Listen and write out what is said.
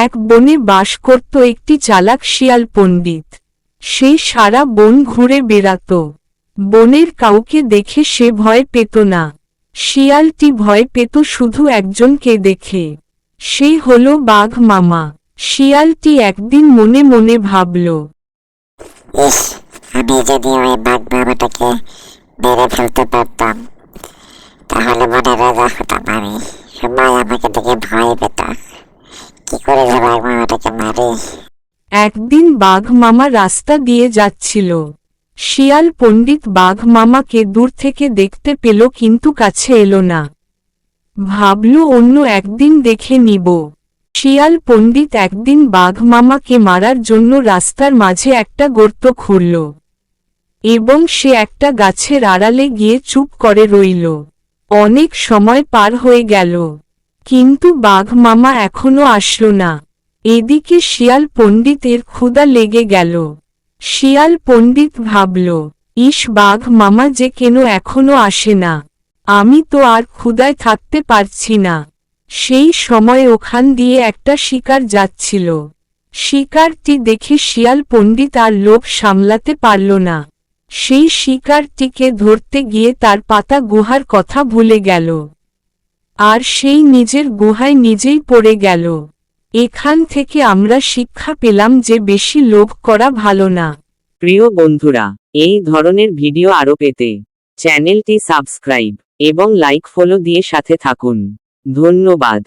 এক বনে বাস করত একটি চালাক শিয়াল পণ্ডিত। সে সারা বন ঘুরে বেড়াত। বনের কাউকে দেখে সে ভয় পেত না। শিয়ালটি ভয় পেত শুধু একজনকে দেখে। সে হলো বাঘ মামা। শিয়ালটি একদিন মনে মনে ভাবল, ইস, আমি যদি ওই বাঘ মামাটাকে মেরে ফেলতে পারতাম, তাহলে বনের রাজা হতাম আমি। সবাই আমাকে দেখে ভয় পেত। কি করে যে বাঘ মামাটাকে মারি? একদিন বাঘ মামা রাস্তা দিয়ে যাচ্ছিল। শিয়াল পণ্ডিত বাঘ মামাকে দূর থেকে দেখতে পেল কিন্তু কাছে এলো না। ভাবল অন্য একদিন দেখে নিব। শিয়াল পণ্ডিত একদিন বাঘ মামাকে মারার জন্য রাস্তার মাঝে একটা গর্ত খুঁড়ল এবং সে একটা গাছের আড়ালে গিয়ে চুপ করে রইল। অনেক সময় পার হয়ে গেল, কিন্তু বাঘ মামা এখনো আসলো না। এদিকে শিয়াল পণ্ডিতের ক্ষুধা লেগে গেল। শিয়াল পণ্ডিত ভাবল, ইস, বাঘ মামা যে কেন এখনো আসে না, আমি তো আর ক্ষুধায় থাকতে পারছি না। সেই সময় ওখান দিয়ে একটা শিকার যাচ্ছিল। শিকারটি দেখে শিয়াল পণ্ডিত আর লোভ সামলাতে পারল না। সেই শিকারটিকে ধরতে গিয়ে তার পাতা গুহার কথা ভুলে গেল, আর সেই নিজের গুহায় নিজেই পড়ে গেল। এখান থেকে আমরা শিক্ষা পেলাম যে বেশি লোভ করা ভালো না। প্রিয় বন্ধুরা, এই ধরনের ভিডিও আরো পেতে চ্যানেলটি সাবস্ক্রাইব এবং লাইক ফলো দিয়ে সাথে থাকুন। ধন্যবাদ।